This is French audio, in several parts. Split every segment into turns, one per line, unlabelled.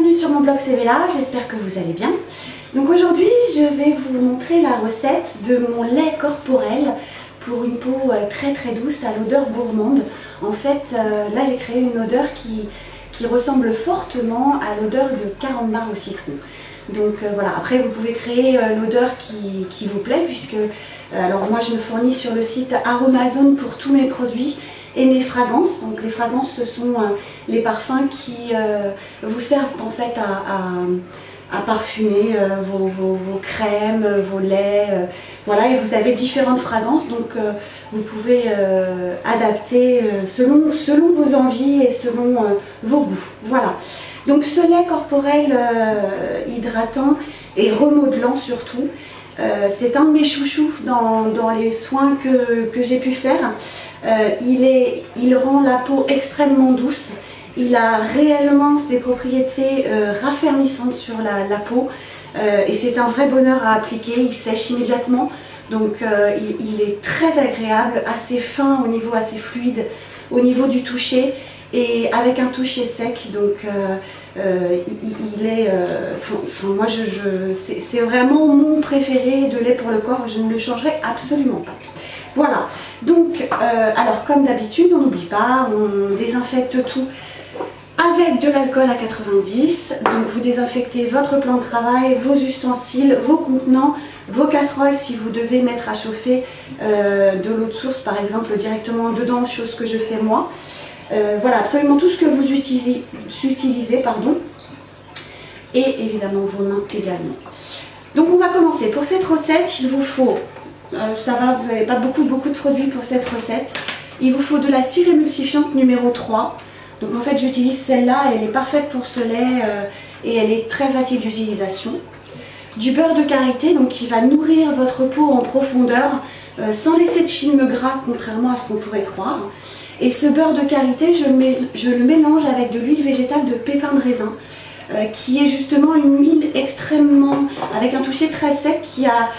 bienvenue sur mon blog Cvella, j'espère que vous allez bien. Donc aujourd'hui je vais vous montrer la recette de mon lait corporel pour une peau très douce à l'odeur gourmande. En fait là j'ai créé une odeur qui ressemble fortement à l'odeur de carambar au citron. Donc voilà, après vous pouvez créer l'odeur qui vous plaît puisque alors moi je me fournis sur le site Aromazone pour tous mes produits et mes fragrances. Donc les fragrances ce sont les parfums qui vous servent en fait à parfumer vos crèmes, vos laits, voilà, et vous avez différentes fragrances donc vous pouvez adapter selon vos envies et selon vos goûts. Voilà, donc ce lait corporel hydratant et remodelant surtout, c'est un de mes chouchous dans les soins que j'ai pu faire. Il rend la peau extrêmement douce. Il a réellement ses propriétés raffermissantes sur la peau et c'est un vrai bonheur à appliquer. Il sèche immédiatement, donc il est très agréable, assez fin au niveau, assez fluide au niveau du toucher et avec un toucher sec. Donc il est, moi c'est vraiment mon préféré de lait pour le corps, je ne le changerai absolument pas. Voilà, donc alors comme d'habitude on n'oublie pas, on désinfecte tout avec de l'alcool à 90, donc vous désinfectez votre plan de travail, vos ustensiles, vos contenants, vos casseroles si vous devez mettre à chauffer de l'eau de source par exemple directement dedans, chose que je fais moi. Voilà, absolument tout ce que vous utilisez, pardon, et évidemment vos mains également. Donc on va commencer. Pour cette recette, il vous faut, ça va, vous n'avez pas beaucoup de produits pour cette recette, il vous faut de la cire émulsifiante numéro 3. Donc en fait j'utilise celle-là, elle est parfaite pour ce lait et elle est très facile d'utilisation. Du beurre de karité, donc qui va nourrir votre peau en profondeur sans laisser de film gras contrairement à ce qu'on pourrait croire. Et ce beurre de karité, je le mélange avec de l'huile végétale de pépins de raisin, qui est justement une huile extrêmement, avec un toucher très sec, qui a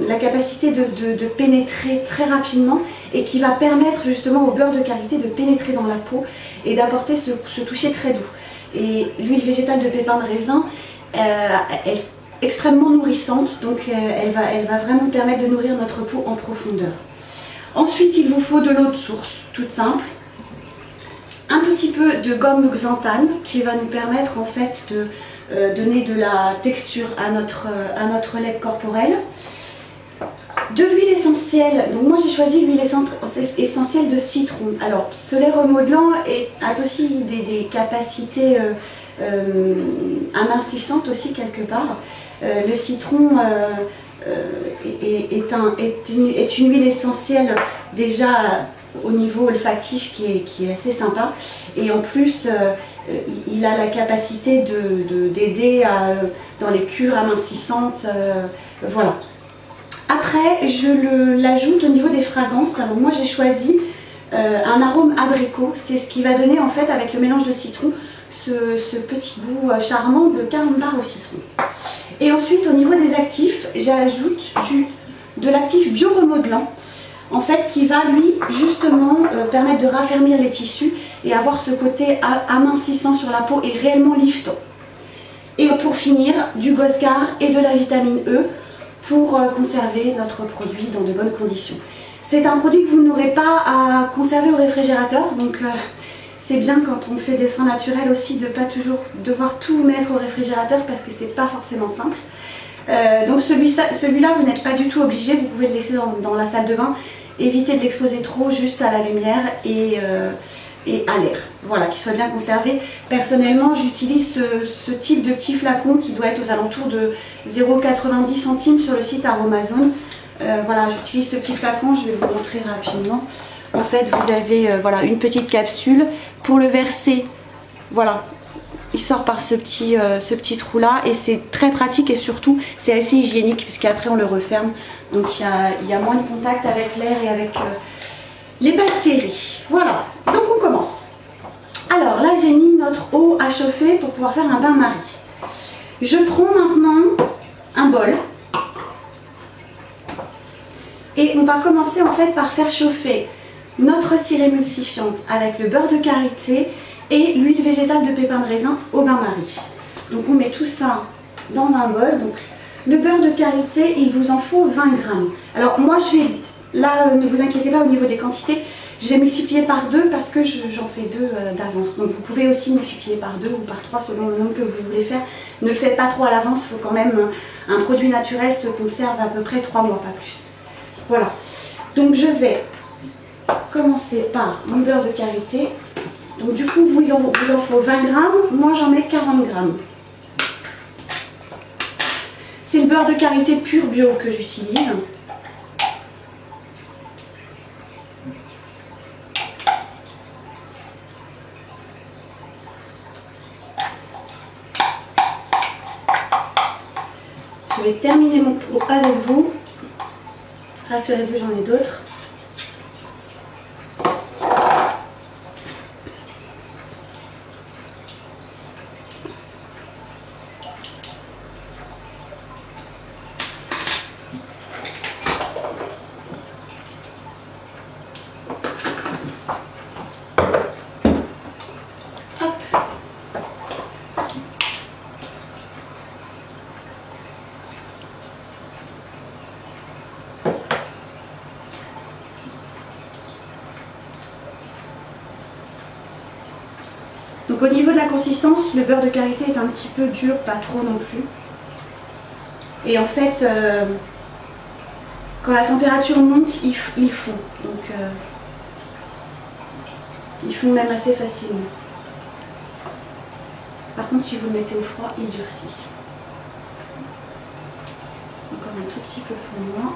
la capacité de pénétrer très rapidement et qui va permettre justement au beurre de karité de pénétrer dans la peau et d'apporter ce toucher très doux. Et l'huile végétale de pépins de raisin est extrêmement nourrissante, donc elle va vraiment permettre de nourrir notre peau en profondeur. Ensuite, il vous faut de l'eau de source, toute simple. Un petit peu de gomme xanthane qui va nous permettre en fait de donner de la texture à notre lait corporel. De l'huile essentielle, donc moi j'ai choisi l'huile essentielle de citron. Alors ce lait remodelant a aussi des capacités amincissantes aussi quelque part. Le citron est une huile essentielle déjà au niveau olfactif qui est assez sympa et en plus il a la capacité d'aider dans les cures amincissantes, voilà. Après je l'ajoute au niveau des fragrances. Alors moi j'ai choisi un arôme abricot, c'est ce qui va donner en fait avec le mélange de citron ce petit goût charmant de carambar au citron. Et ensuite au niveau des actifs, j'ajoute de l'actif bio-remodelant en fait qui va lui justement permettre de raffermir les tissus et avoir ce côté amincissant sur la peau et réellement liftant. Et pour finir, du Gosgar et de la vitamine E pour conserver notre produit dans de bonnes conditions. C'est un produit que vous n'aurez pas à conserver au réfrigérateur, donc c'est bien quand on fait des soins naturels aussi de ne pas toujours devoir tout mettre au réfrigérateur parce que c'est pas forcément simple. Donc celui-là vous n'êtes pas du tout obligé, vous pouvez le laisser dans la salle de bain, évitez de l'exposer trop juste à la lumière et à l'air, voilà, qu'il soit bien conservé. Personnellement j'utilise ce type de petit flacon qui doit être aux alentours de 0,90 centimes sur le site Aromazone. Voilà, j'utilise ce petit flacon, je vais vous montrer rapidement. En fait vous avez voilà, une petite capsule pour le verser, voilà. Il sort par ce petit trou là et c'est très pratique et surtout c'est assez hygiénique puisqu'après on le referme, donc il y a moins de contact avec l'air et avec les bactéries. Voilà, donc on commence. Alors là j'ai mis notre eau à chauffer pour pouvoir faire un bain-marie. Je prends maintenant un bol et on va commencer en fait par faire chauffer notre cire émulsifiante avec le beurre de karité et l'huile végétale de pépins de raisin au bain-marie. Donc on met tout ça dans un bol. Donc le beurre de karité, il vous en faut 20 grammes. Alors moi je vais, là ne vous inquiétez pas au niveau des quantités, je vais multiplier par 2 parce que j'en fais 2 d'avance. Donc vous pouvez aussi multiplier par 2 ou par 3 selon le nombre que vous voulez faire. Ne le faites pas trop à l'avance, il faut quand même, un produit naturel se conserve à peu près 3 mois, pas plus. Voilà, donc je vais commencer par mon beurre de karité. Donc du coup, vous en faut 20 grammes, moi j'en mets 40 grammes. C'est le beurre de karité pur bio que j'utilise. Je vais terminer mon pot avec vous. Rassurez-vous, j'en ai d'autres. Donc au niveau de la consistance, le beurre de karité est un petit peu dur, pas trop non plus. Et en fait, quand la température monte, il fond. Donc il fond même assez facilement. Par contre, si vous le mettez au froid, il durcit. Encore un tout petit peu pour moi.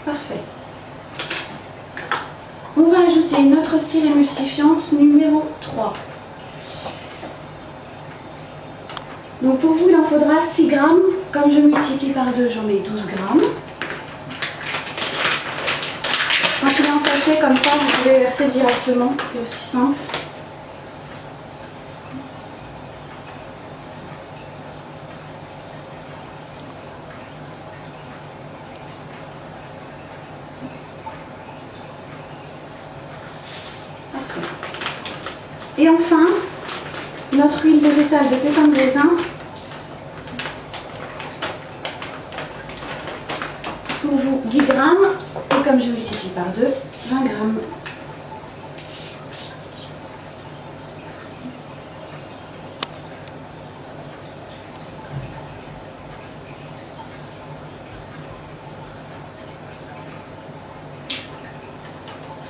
Parfait. On va ajouter notre cire émulsifiante numéro 3. Donc pour vous, il en faudra 6 grammes. Comme je multiplie par 2, j'en mets 12 grammes. Quand il est en sachet comme ça, vous pouvez verser directement, c'est aussi simple. Et enfin, notre huile végétale de pépins de raisin. Pour vous, 10 grammes. Et comme je multiplie par 2, 20 grammes.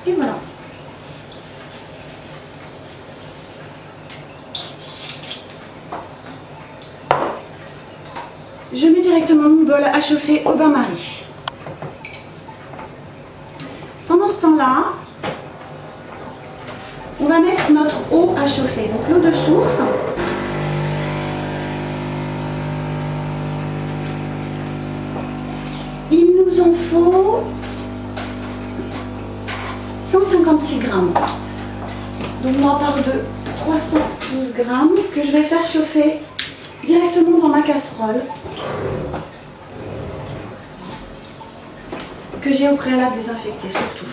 Et voilà. Je mets directement mon bol à chauffer au bain-marie. Pendant ce temps-là, on va mettre notre eau à chauffer, donc l'eau de source. Il nous en faut 156 grammes. Donc moi par 2, 312 grammes que je vais faire chauffer directement dans ma casserole que j'ai au préalable désinfectée surtout.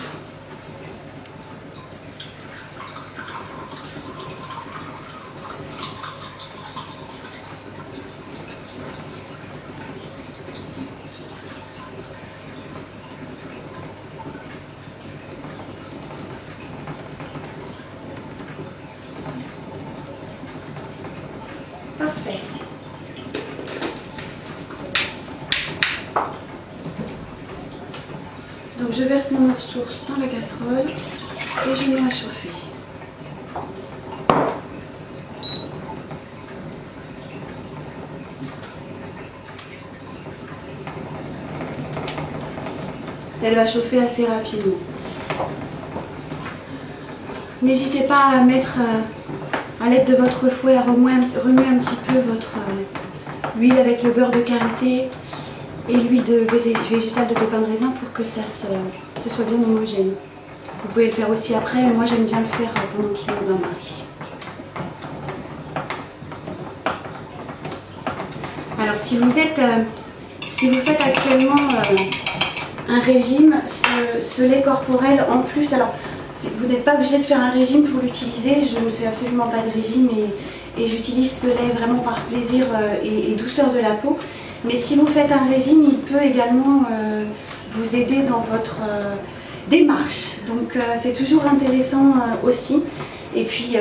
Parfait. Donc je verse mon eau de source dans la casserole et je mets à chauffer. Elle va chauffer assez rapidement. N'hésitez pas à mettre à l'aide de votre fouet à remuer un petit peu votre huile avec le beurre de karité et l'huile végétale de pépins de raisin pour que ce soit bien homogène. Vous pouvez le faire aussi après, mais moi j'aime bien le faire pendant qu'il est au bain-marie. Alors si vous faites actuellement un régime, ce lait corporel en plus. Alors, vous n'êtes pas obligé de faire un régime pour l'utiliser, je ne fais absolument pas de régime et j'utilise ce lait vraiment par plaisir et douceur de la peau. Mais si vous faites un régime, il peut également vous aider dans votre démarche. Donc c'est toujours intéressant aussi. Et puis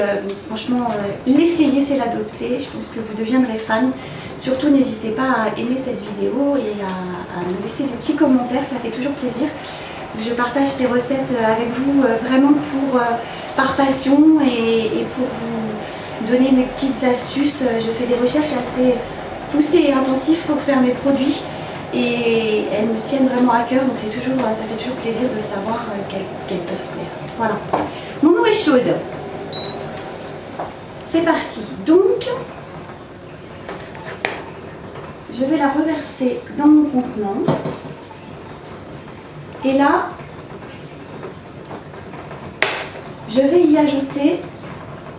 franchement, l'essayer c'est l'adopter. Je pense que vous deviendrez fan. Surtout n'hésitez pas à aimer cette vidéo et à me laisser des petits commentaires, ça fait toujours plaisir. Je partage ces recettes avec vous vraiment par passion et pour vous donner mes petites astuces. Je fais des recherches assez poussées et intensives pour faire mes produits et elles me tiennent vraiment à cœur, donc ça fait toujours plaisir de savoir qu'elles peuvent plaire. Voilà. Mon eau est chaude. C'est parti. Donc, je vais la reverser dans mon contenant. Et là, je vais y ajouter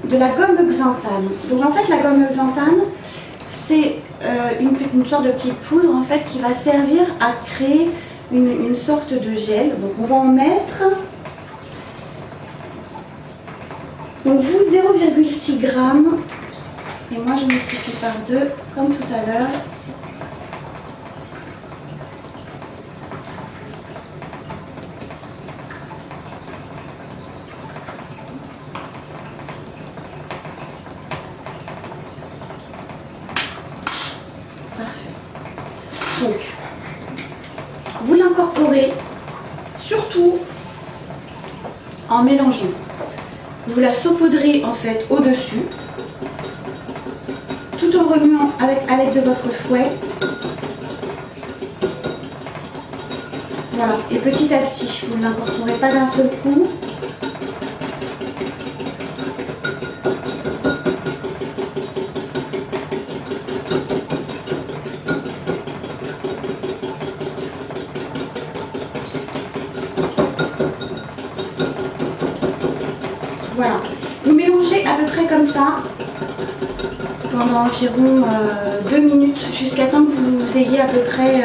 de la gomme xanthane. Donc en fait, la gomme xanthane, c'est une sorte de petite poudre en fait qui va servir à créer une sorte de gel. Donc on va en mettre, donc vous 0,6 g et moi je multiplie par 2 comme tout à l'heure. Donc, vous l'incorporez surtout en mélangeant. Vous la saupoudrez en fait au-dessus, tout en remuant à l'aide de votre fouet. Voilà, et petit à petit, vous ne l'incorporez pas d'un seul coup. Voilà, vous mélangez à peu près comme ça pendant environ 2 minutes jusqu'à temps que vous ayez à peu près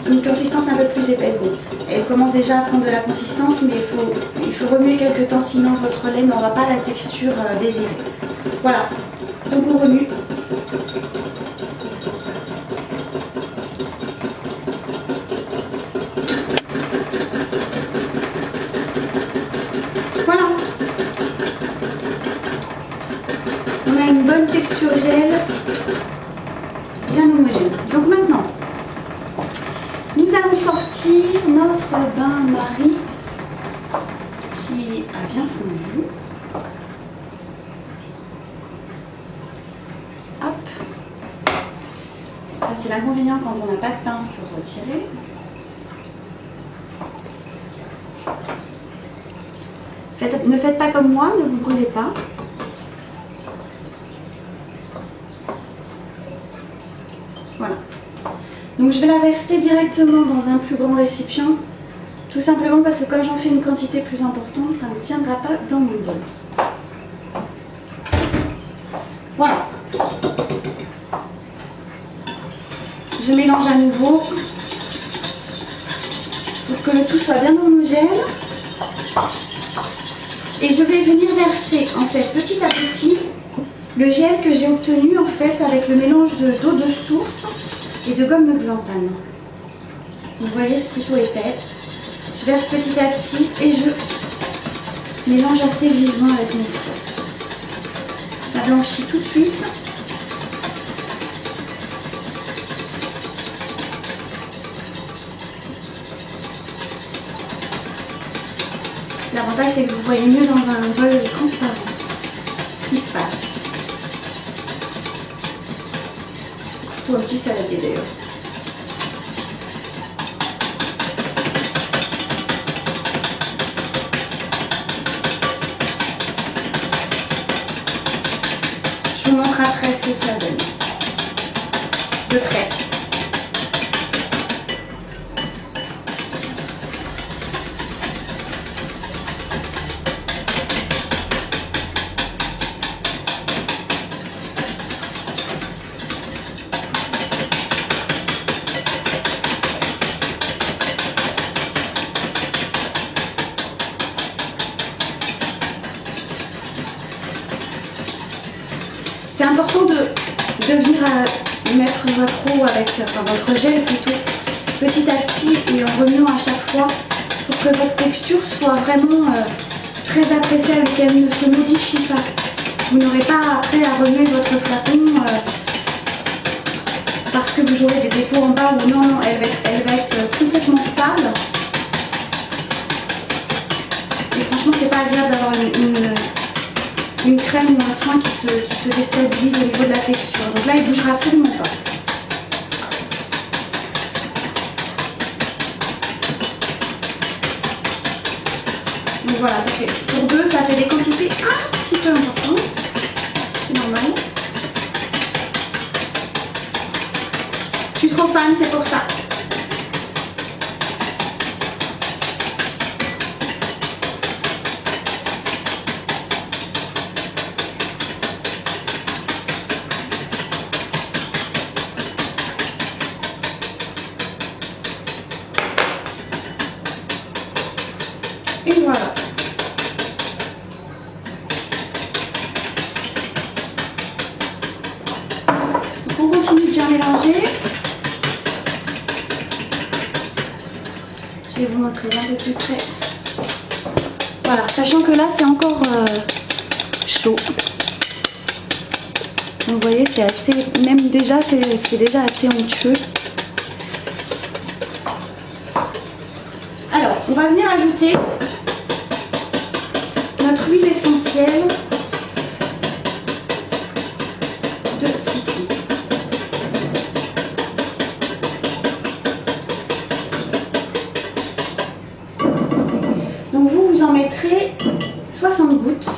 une consistance un peu plus épaisse. Bon, elle commence déjà à prendre de la consistance, mais il faut remuer quelques temps, sinon votre lait n'aura pas la texture désirée. Voilà, donc on remue. Voilà, on a une bonne texture gel, bien homogène. Donc maintenant, nous allons sortir notre bain-marie qui a bien fondu. Hop. Ça c'est l'inconvénient quand on n'a pas de pince pour retirer. Ne faites pas comme moi, ne vous brûlez pas. Voilà. Donc je vais la verser directement dans un plus grand récipient, tout simplement parce que quand j'en fais une quantité plus importante, ça ne tiendra pas dans mon bol. Voilà. Je mélange à nouveau pour que le tout soit bien homogène. Et je vais venir verser en fait petit à petit le gel que j'ai obtenu en fait avec le mélange d'eau de source et de gomme xanthane. Vous voyez, c'est plutôt épais. Je verse petit à petit et je mélange assez vivement avec mon fouet. Ça blanchit tout de suite. L'avantage c'est que vous voyez mieux dans un bol transparent ce qui se passe. C'est plutôt un petit saladier d'ailleurs. Je vous montre après ce que ça donne. De près. C'est important de venir mettre votre eau avec, enfin votre gel plutôt, petit à petit et en remuant à chaque fois pour que votre texture soit vraiment très appréciable et qu'elle ne se modifie pas. Vous n'aurez pas après à remuer votre flacon parce que vous aurez des dépôts en bas ou non, elle va être complètement stable. Et franchement, c'est pas agréable d'avoir une crème ou un soin qui se déstabilise au niveau de la texture. Donc là, il ne bougera absolument pas. Donc voilà, ça fait, pour deux, ça fait des quantités un petit peu importantes. C'est normal. Je suis trop fan, c'est pour ça. Et voilà. Donc on continue de bien mélanger. Je vais vous montrer un peu plus près. Voilà, sachant que là c'est encore chaud. Donc vous voyez, c'est assez, même déjà c'est déjà assez onctueux. Alors, on va venir ajouter notre huile essentielle de citron. Donc vous en mettrez 60 gouttes.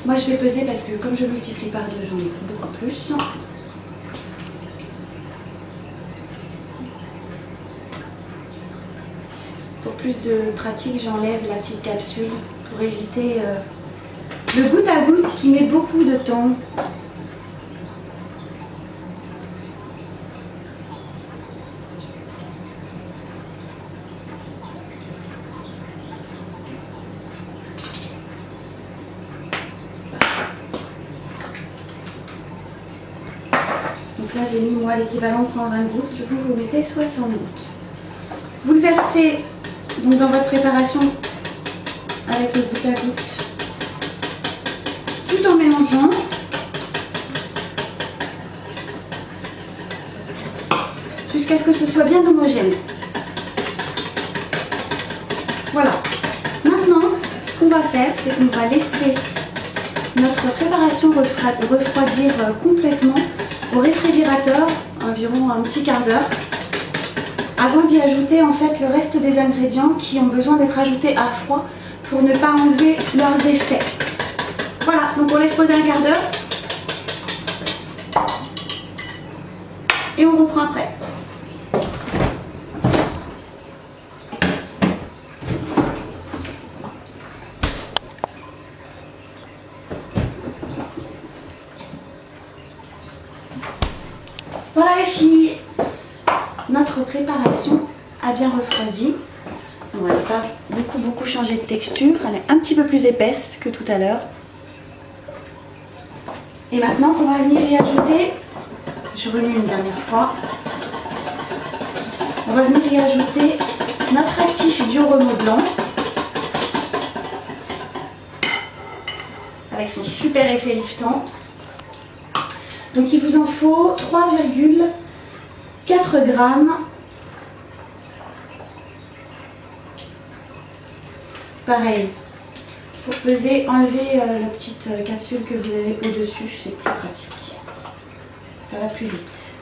Moi je vais peser parce que comme je multiplie par deux, j'en ai beaucoup plus. Pour plus de pratique, j'enlève la petite capsule pour éviter le goutte à goutte qui met beaucoup de temps. Donc là j'ai mis moi l'équivalent de 120 gouttes, vous mettez 60 gouttes. Vous le versez donc dans votre préparation avec le goutte à goutte tout en mélangeant. Jusqu'à ce que ce soit bien homogène. Voilà. Maintenant, ce qu'on va faire, c'est qu'on va laisser notre préparation refroidir complètement au réfrigérateur, environ un petit quart d'heure, avant d'y ajouter en fait le reste des ingrédients qui ont besoin d'être ajoutés à froid pour ne pas enlever leurs effets. Voilà, donc on laisse poser un quart d'heure et on reprend après. Voilà les filles, notre préparation a bien refroidi. On n'a pas beaucoup changé de texture, elle est un petit peu plus épaisse que tout à l'heure. Et maintenant on va venir y ajouter, je remue une dernière fois, on va venir y ajouter notre actif bioremodelant avec son super effet liftant. Donc il vous en faut 3,4 grammes. Pareil, pour peser, enlevez la petite capsule que vous avez au-dessus, c'est plus pratique. Ça va plus vite.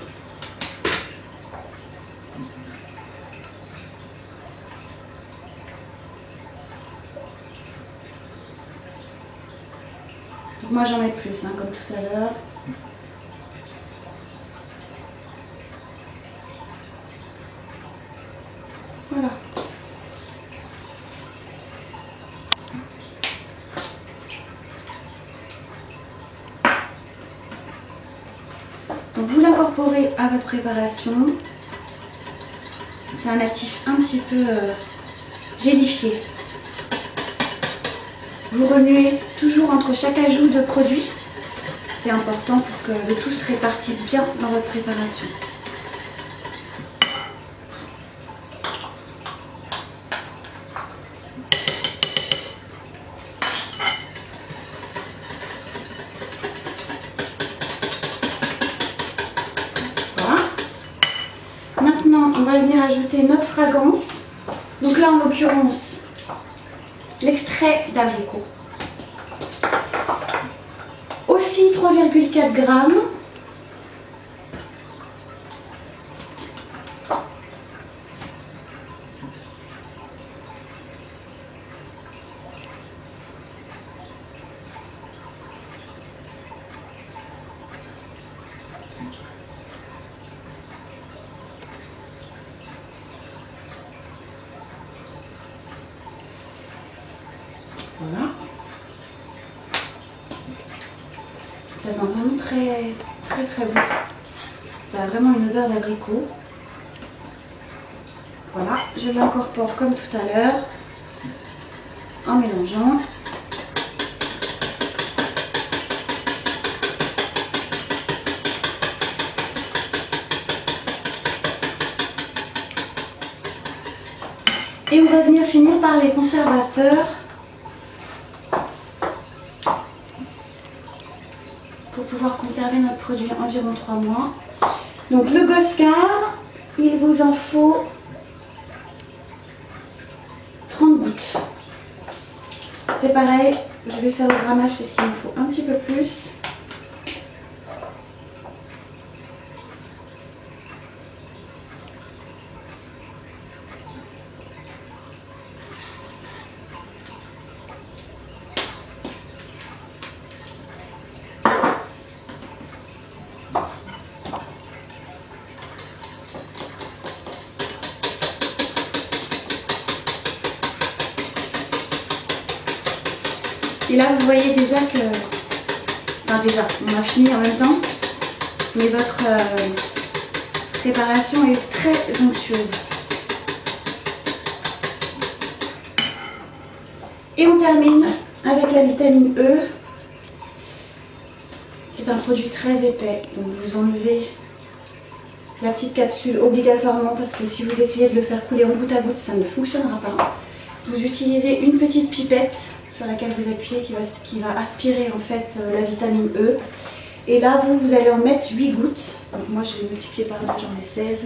Donc moi j'en mets plus, hein, comme tout à l'heure. Voilà. Donc vous l'incorporez à votre préparation. C'est un actif un petit peu gélifié. Vous remuez toujours entre chaque ajout de produit. C'est important pour que le tout se répartisse bien dans votre préparation. Voilà. Maintenant, on va venir ajouter notre fragrance. Donc là, en l'occurrence, l'extrait d'abricot. Aussi 3,4 grammes. Voilà. Ça sent vraiment très bon. Ça a vraiment une odeur d'abricot. Voilà, je l'incorpore comme tout à l'heure en mélangeant. Et on va venir finir par les conservateurs pour pouvoir conserver notre produit environ 3 mois. Donc le Goscard, il vous en faut 30 gouttes. C'est pareil, je vais faire le grammage parce qu'il me faut un petit peu plus. Et là, vous voyez déjà que... Enfin déjà, on a fini en même temps. Mais votre préparation est très onctueuse. Et on termine avec la vitamine E. C'est un produit très épais. Donc vous enlevez la petite capsule obligatoirement parce que si vous essayez de le faire couler en goutte à goutte, ça ne fonctionnera pas. Vous utilisez une petite pipette sur laquelle vous appuyez qui va aspirer en fait la vitamine E. Et là, vous allez en mettre 8 gouttes. Donc moi, je vais multiplier par 2, j'en ai 16.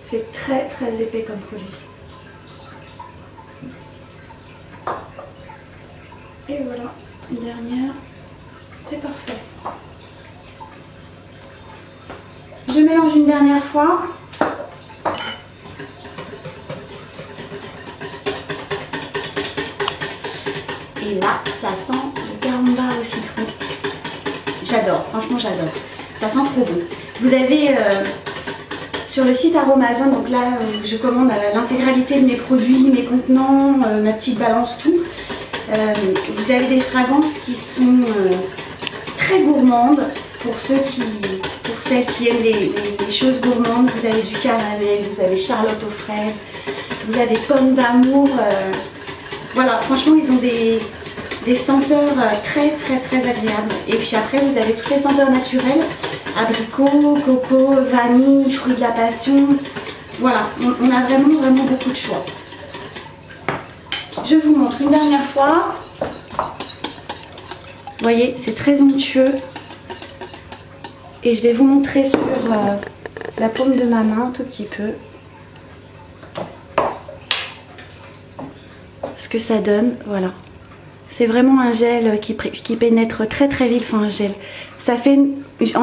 C'est très épais comme produit. Et voilà, une dernière, c'est parfait. Je mélange une dernière fois. Et là, ça sent le carambar au citron. J'adore, franchement j'adore. Ça sent trop bon. Vous avez sur le site Aromazone, donc là je commande l'intégralité de mes produits, mes contenants, ma petite balance, tout. Vous avez des fragrances qui sont très gourmandes pour celles qui aiment les choses gourmandes. Vous avez du caramel, vous avez charlotte aux fraises, vous avez pommes d'amour. Voilà, franchement ils ont des senteurs très agréables. Et puis après vous avez toutes les senteurs naturelles, abricot, coco, vanille, fruits de la passion. Voilà, on a vraiment beaucoup de choix. Je vous montre une dernière fois. Vous voyez, c'est très onctueux. Et je vais vous montrer sur la paume de ma main un tout petit peu ce que ça donne. Voilà. C'est vraiment un gel qui pénètre très vite. Enfin, un gel. Ça fait,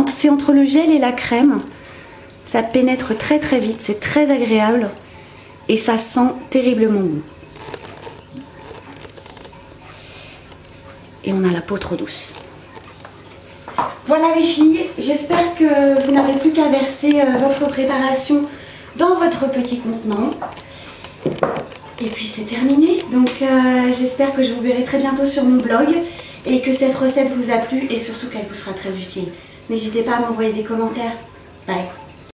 c'est entre le gel et la crème. Ça pénètre très vite. C'est très agréable. Et ça sent terriblement bon. Et on a la peau trop douce. Voilà les filles, j'espère que vous n'avez plus qu'à verser votre préparation dans votre petit contenant. Et puis c'est terminé. Donc j'espère que je vous verrai très bientôt sur mon blog et que cette recette vous a plu et surtout qu'elle vous sera très utile. N'hésitez pas à m'envoyer des commentaires. Bye.